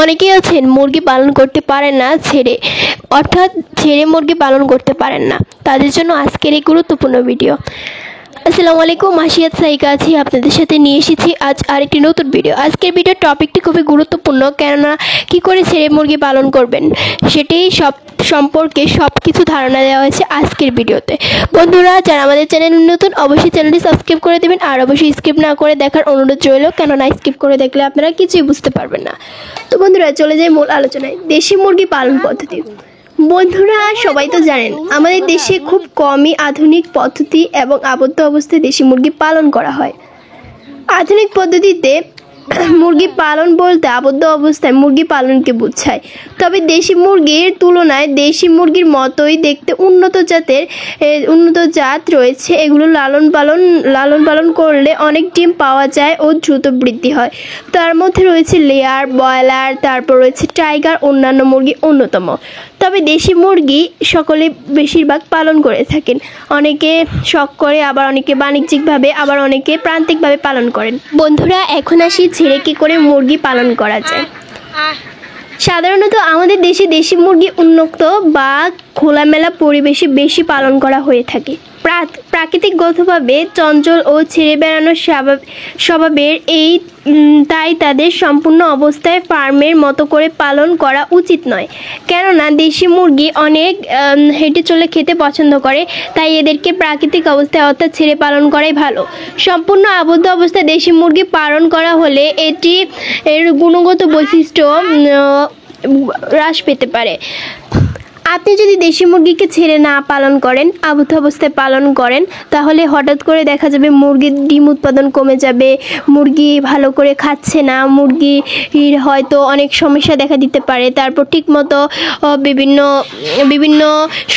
অনেকেই আছেন মুরগি পালন করতে পারেন না, অর্থাৎ ছেড়ে মুরগি পালন করতে পারেন না। তাদের জন্য আজকের এই গুরুত্বপূর্ণ ভিডিও। আসসালামু আলাইকুম, মাসিয়াত সাইকা আছি আপনাদের সাথে, নিয়ে এসেছি আজ আরেকটি নতুন ভিডিও। আজকের ভিডিওর টপিকটি খুবই গুরুত্বপূর্ণ, কেননা কি করে ছেড়ে মুরগি পালন করবেন সেটি সম্পর্কে সব কিছু ধারণা দেওয়া হয়েছে আজকের ভিডিওতে। বন্ধুরা, যারা আমাদের চ্যানেল নতুন অবশ্যই চ্যানেলটি সাবস্ক্রাইব করে দেবেন, আর অবশ্যই স্কিপ না করে দেখার অনুরোধ রইল, কেননা স্কিপ করে দেখলে আপনারা কিছুই বুঝতে পারবেন না। তো বন্ধুরা, চলে যাই মূল আলোচনায়। দেশি মুরগি পালন পদ্ধতি। বন্ধুরা, সবাই তো জানেন আমাদের দেশে খুব কমই আধুনিক পদ্ধতি এবং আবদ্ধ অবস্থায় দেশি মুরগি পালন করা হয়। আধুনিক পদ্ধতিতে মুরগি পালন বলতে আবদ্ধ অবস্থায় মুরগি পালনকে বোঝায়। তবে দেশি মুরগির তুলনায় দেশি মুরগির মতোই দেখতে উন্নত জাত রয়েছে। এগুলো লালন পালন করলে অনেক ডিম পাওয়া যায় ও দ্রুত বৃদ্ধি হয়। তার মধ্যে রয়েছে লেয়ার, ব্রয়লার, তারপর রয়েছে টাইগার, অন্যান্য মুরগি অন্যতম। তবে দেশি মুরগি সকলে বেশিরভাগ পালন করে থাকেন। অনেকে শখ করে, আবার অনেকে বাণিজ্যিকভাবে, আবার অনেকে প্রান্তিকভাবে পালন করেন। বন্ধুরা, এখন আসি ছেড়ে কী করে মুরগি পালন করা যায়। সাধারণত আমাদের দেশে দেশি মুরগি উন্মুক্ত বা খোলামেলা পরিবেশে বেশি পালন করা হয়ে থাকে। প্রাকৃতিকগতভাবে চঞ্চল ও ছেড়ে বেড়ানোর স্বভাবের তাই তাদের সম্পূর্ণ অবস্থায় ফার্মের মতো করে পালন করা উচিত নয়। কেননা দেশি মুরগি অনেক হেঁটে চলে খেতে পছন্দ করে, তাই এদেরকে প্রাকৃতিক অবস্থায় অর্থাৎ ছেড়ে পালন করাই ভালো। সম্পূর্ণ আবদ্ধ অবস্থায় দেশি মুরগি পালন করা হলে এর গুণগত বৈশিষ্ট্য হ্রাস পেতে পারে। আপনি যদি দেশি মুরগিকে ছেড়ে না পালন করেন, আবদ্ধ অবস্থায় পালন করেন, তাহলে হঠাৎ করে দেখা যাবে মুরগির ডিম উৎপাদন কমে যাবে, মুরগি ভালো করে খাচ্ছে না, মুরগির হয়তো অনেক সমস্যা দেখা দিতে পারে। তারপর ঠিকমতো বিভিন্ন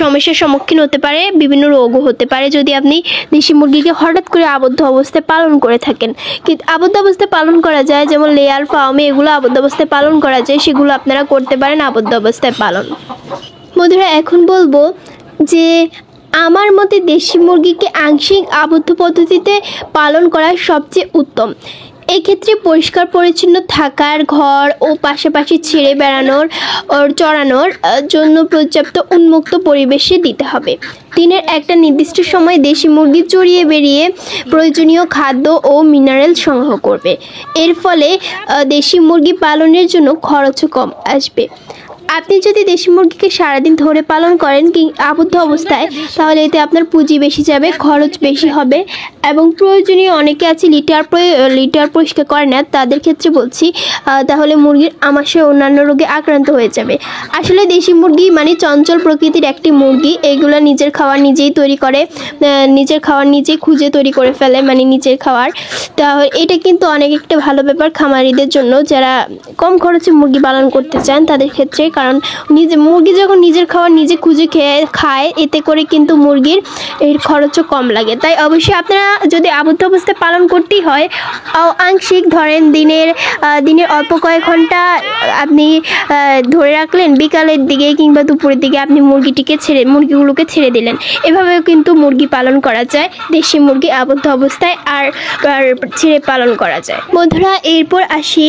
সমস্যার সম্মুখীন হতে পারে, বিভিন্ন রোগও হতে পারে যদি আপনি দেশি মুরগিকে হঠাৎ করে আবদ্ধ অবস্থায় পালন করে থাকেন। কিন্তু আবদ্ধ অবস্থায় পালন করা যায়, যেমন লেয়ার ফার্মে এগুলো আবদ্ধ অবস্থায় পালন করা যায়, সেগুলো আপনারা করতে পারেন আবদ্ধ অবস্থায় পালন। বন্ধুরা, এখন বলবো যে আমার মতে দেশি মুরগিকে আংশিক আবদ্ধ পদ্ধতিতে পালন করা সবচেয়ে উত্তম। এক্ষেত্রে পরিষ্কার পরিচ্ছন্ন থাকার ঘর ও পাশাপাশি ছেড়ে বেড়ানোর চড়ানোর জন্য পর্যাপ্ত উন্মুক্ত পরিবেশে দিতে হবে। দিনের একটা নির্দিষ্ট সময় দেশি মুরগি চড়িয়ে বেরিয়ে প্রয়োজনীয় খাদ্য ও মিনারেল সংগ্রহ করবে। এর ফলে দেশি মুরগি পালনের জন্য খরচও কম আসবে। আপনি যদি দেশি মুরগিকে সারাদিন ধরে পালন করেন আবদ্ধ অবস্থায়, তাহলে এতে আপনার পুঁজি বেশি যাবে, খরচ বেশি হবে, এবং প্রয়োজনীয় অনেকে আছে লিটার পরিষ্কার করে না, তাদের ক্ষেত্রে বলছি, তাহলে মুরগির আমাশয় অন্যান্য রোগে আক্রান্ত হয়ে যাবে। আসলে দেশি মুরগি মানে চঞ্চল প্রকৃতির একটি মুরগি। এগুলো নিজের খাবার নিজেই তৈরি করে, নিজের খাবার নিজেই খুঁজে তৈরি করে ফেলে, মানে নিজের খাবার। তাহলে এটা কিন্তু অনেক একটা ভালো ব্যাপার খামারিদের জন্য, যারা কম খরচে মুরগি পালন করতে চান তাদের ক্ষেত্রে। কারণ মুরগি যখন নিজের খাবার নিজে খুঁজে খায়, এতে করে কিন্তু মুরগির এর খরচও কম লাগে। তাই অবশ্যই আপনারা যদি আবদ্ধ অবস্থায় পালন করতেই হয়, আংশিক ধরেন দিনের অল্প কয়েক ঘন্টা আপনি ধরে রাখলেন, বিকালের দিকে কিংবা দুপুরের দিকে আপনি মুরগিগুলোকে ছেড়ে দিলেন। এভাবেও কিন্তু মুরগি পালন করা যায়, দেশি মুরগি আবদ্ধ অবস্থায় আর ছেড়ে পালন করা যায়। বন্ধুরা, এরপর আসি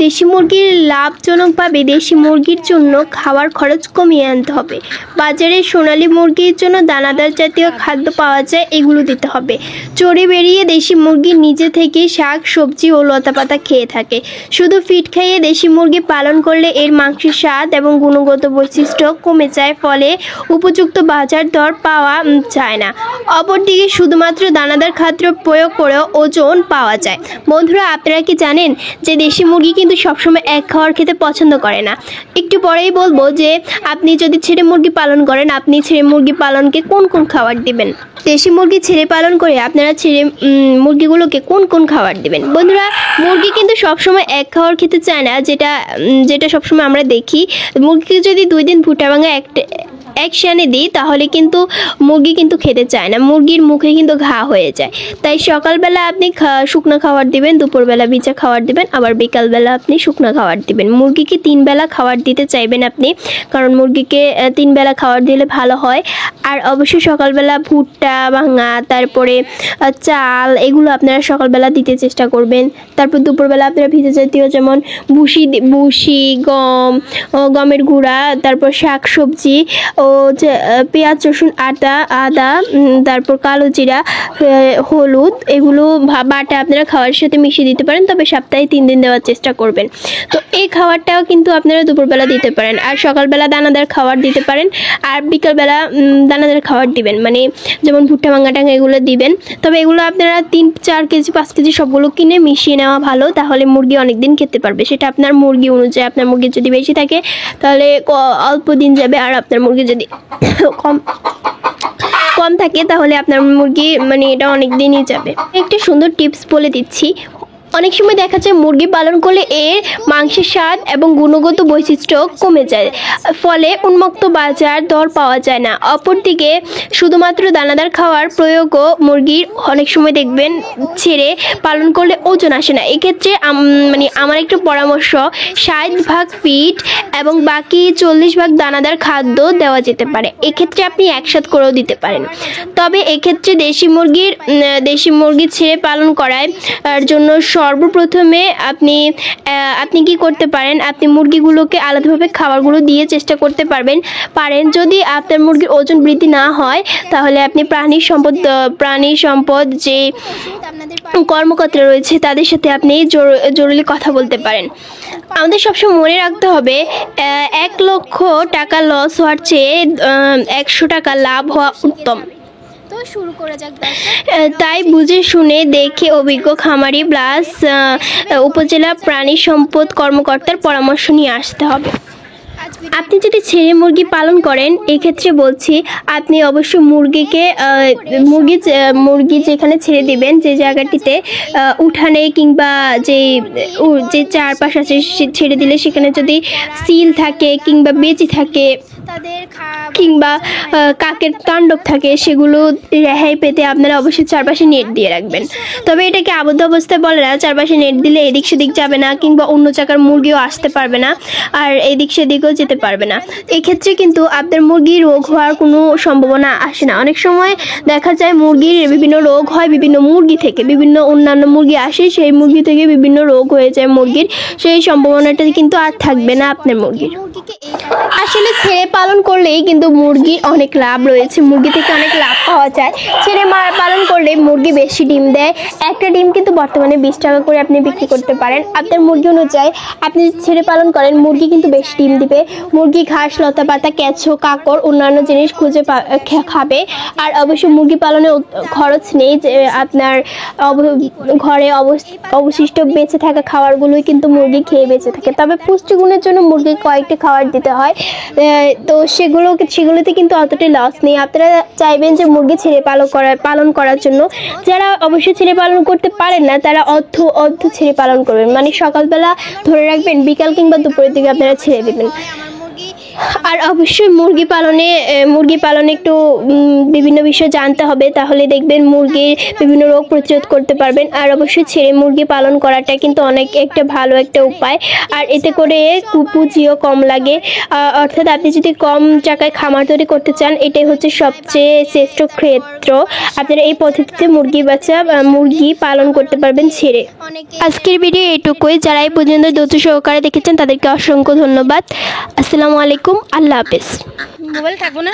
দেশি মুরগির লাভজনকভাবে দেশি মুরগির জন্য খাওয়ার খরচ কমিয়ে আনতে হবে। বাজারে সোনালী মুরগির জন্য দানাদার জাতীয় খাদ্য পাওয়া যায়, এগুলো দিতে হবে। চড়ে বেরিয়ে দেশি মুরগি নিজে থেকে শাক সবজি ও লতাপাতা খেয়ে থাকে। শুধু ফিড খাইয়ে দেশি মুরগি পালন করলে এর মাংসের স্বাদ এবং গুণগত বৈশিষ্ট্য কমে যায়, ফলে উপযুক্ত বাজার দর পাওয়া যায় না। অপরদিকে শুধুমাত্র দানাদার খাদ্য প্রয়োগ করেও ওজন পাওয়া যায়। বন্ধুরা, আপনারা কি জানেন যে দেশি মুরগি কিন্তু সবসময় এক খাবার খেতে পছন্দ করে না। একটু পরেই বলবো যে আপনি যদি ছেড়ে মুরগি পালন করেন, আপনি ছেড়ে মুরগি পালনকে কোন কোন খাবার দিবেন। দেশি মুরগি ছেড়ে পালন করে আপনারা ছেড়ে মুরগিগুলোকে কোন কোন খাবার দিবেন। বন্ধুরা, মুরগি কিন্তু সবসময় এক খাবার খেতে চায় না, যেটা সবসময় আমরা দেখি। মুরগিকে যদি 2 দিন ভুট্টা ভাঙা একসাথে দিই তাহলে কিন্তু মুরগি কিন্তু খেতে চায় না, মুরগির মুখে কিন্তু ঘা হয়ে যায়। তাই সকালবেলা আপনি শুকনো খাবার দিবেন, দুপুরবেলা ভিজা খাবার দিবেন, আবার বিকালবেলা আপনি শুকনো খাবার দিবেন। মুরগিকে 3 বেলা খাবার দিতে চাইবেন আপনি, কারণ মুরগিকে 3 বেলা খাবার দিলে ভালো হয়। আর অবশ্যই সকালবেলা ভুট্টা ভাঙা, তারপরে চাল, এগুলো আপনারা সকালবেলা দিতে চেষ্টা করবেন। তারপর দুপুরবেলা আপনারা ভিজা জাতীয় যেমন ভুসি, গমের গুঁড়া, তারপর শাক সবজি ও পেঁয়াজ রসুন আদা, তারপর কালো জিরা, হলুদ, এগুলো বাটা আপনারা খাওয়ার সাথে মিশিয়ে দিতে পারেন, তবে সপ্তাহে 3 দিন দেওয়ার চেষ্টা করবেন। তো এই খাবারটাও কিন্তু আপনারা দুপুরবেলা দিতে পারেন। আর সকালবেলা দানাদার খাবার দিতে পারেন, আর বিকালবেলা দানাদার খাবার দিবেন, মানে যেমন ভুট্টা ভাঙা টাঙা এগুলো দিবেন। তবে এগুলো আপনারা 3-4 কেজি 5 কেজি সবগুলো কিনে মিশিয়ে নেওয়া ভালো, তাহলে মুরগি অনেক দিন খেতে পারবে। সেটা আপনার মুরগি অনুযায়ী, আপনার মুরগি যদি বেশি থাকে তাহলে অল্প দিন যাবে, আর আপনার মুরগি যদি কম থাকে তাহলে আপনার মুরগি মানে এটা অনেক দিনই যাবে। একটি সুন্দর টিপস বলে দিচ্ছি। অনেক সময় দেখা যায় মুরগি পালন করলে এর মাংসের স্বাদ এবং গুণগত বৈশিষ্ট্য কমে যায়, ফলে উন্মুক্ত বাজার দর পাওয়া যায় না। অপরদিকে শুধুমাত্র দানাদার খাওয়ার প্রয়োগও মুরগির অনেক সময় দেখবেন ছেড়ে পালন করলে ওজন আসে না। এক্ষেত্রে মানে আমার একটু পরামর্শ, 60% ফিড এবং বাকি 40% দানাদার খাদ্য দেওয়া যেতে পারে। এক্ষেত্রে আপনি একসাথে করেও দিতে পারেন। তবে এক্ষেত্রে দেশি মুরগি ছেড়ে পালন করার জন্য সর্বপ্রথমে আপনি কি করতে পারেন, আপনি মুরগিগুলোকে আলাদাভাবে খাবারগুলো দিয়ে চেষ্টা করতে পারেন। যদি আপনার মুরগির ওজন বৃদ্ধি না হয় তাহলে আপনি প্রাণী সম্পদ যে কর্মকর্তা রয়েছে তাদের সাথে আপনি জরুরি কথা বলতে পারেন। আমাদের সবসময় মনে রাখতে হবে, 1 লক্ষ টাকা লস হওয়ার চেয়ে 100 টাকা লাভ হওয়া উত্তম। তো শুরু করা যাক। তাই বুঝে শুনে দেখে অভিজ্ঞ খামারি প্লাস উপজেলা প্রাণী সম্পদ কর্মকর্তার পরামর্শ নিয়ে আসতে হবে। আপনি যদি ছেড়ে মুরগি পালন করেন, এক্ষেত্রে বলছি আপনি অবশ্যই মুরগি যেখানে ছেড়ে দিবেন, যে জায়গাটিতে উঠানে কিংবা যে চারপাশ আছে ছেড়ে দিলে সেখানে যদি সিল থাকে কিংবা বেজি থাকে কিংবা কাকের তাণ্ডব থাকে, সেগুলো রেহাই পেতে আপনারা অবশ্যই চারপাশে নেট দিয়ে রাখবেন। তবে এটাকে আবদ্ধ অবস্থায় বলে না, চারপাশে নেট দিলে এদিক সেদিক যাবে না, কিংবা অন্য জায়গার মুরগিও আসতে পারবে না, আর এদিক সেদিকও যেতে পারবে না। এক্ষেত্রে কিন্তু আপনার মুরগি রোগ হওয়ার কোনো সম্ভাবনা আসে না। অনেক সময় দেখা যায় মুরগির বিভিন্ন রোগ হয় বিভিন্ন মুরগি থেকে, বিভিন্ন অন্যান্য মুরগি আসে, সেই মুরগি থেকে বিভিন্ন রোগ হয়ে যায় মুরগির, সেই সম্ভাবনাটা কিন্তু আর থাকবে না আপনার মুরগির। আসলে ছেড়ে পালন করলেই কিন্তু মুরগির অনেক লাভ রয়েছে, মুরগি থেকে অনেক লাভ পাওয়া যায়। ছেড়ে পালন করলে মুরগি বেশি ডিম দেয়, একটা ডিম কিন্তু বর্তমানে 20 টাকা করে আপনি বিক্রি করতে পারেন। আপনার মুরগি অনুযায়ী আপনি ছেড়ে পালন করেন, মুরগি কিন্তু বেশি ডিম দিবে। মুরগি ঘাস, লতা পাতা, কেঁচো, কাকড়, অন্যান্য জিনিস খুঁজে খাবে। আর অবশ্যই মুরগি পালনে খরচ নেই, যে আপনার ঘরে অবশিষ্ট বেঁচে থাকা খাবারগুলোই কিন্তু মুরগি খেয়ে বেঁচে থাকে। তবে পুষ্টিগুণের জন্য মুরগি কয়েকটি খাবার দিতে হয়, তো সেগুলোতে কিন্তু অতটাই লস নেই। আপনারা চাইবেন যে মুরগি ছেড়ে পালন করার জন্য, যারা অবশ্যই ছেড়ে পালন করতে পারেন না তারা অর্ধ ছেড়ে পালন করবেন, মানে সকালবেলা ধরে রাখবেন, বিকাল কিংবা দুপুরের দিকে আপনারা ছেড়ে দেবেন। আর অবশ্যই মুরগি পালনে একটু বিভিন্ন বিষয় জানতে হবে, তাহলে দেখবেন মুরগির বিভিন্ন রোগ প্রতিরোধ করতে পারবেন। আর অবশ্যই ছেড়ে মুরগি পালন করাটা কিন্তু অনেক একটা ভালো একটা উপায়, আর এতে করে পুঁজিও কম লাগে। অর্থাৎ আপনি যদি কম টাকায় খামার তৈরি করতে চান, এটাই হচ্ছে সবচেয়ে শ্রেষ্ঠ ক্ষেত্র। আপনারা এই পদ্ধতিতে মুরগি পালন করতে পারবেন ছেড়ে। আজকের ভিডিও এইটুকুই। যারা এই পর্যন্ত ধৈর্য সহকারে দেখেছেন তাদেরকে অসংখ্য ধন্যবাদ। আসসালামু আলাইকুম, আল্লাহ হাফেজ। মোবাইল থাকবো না।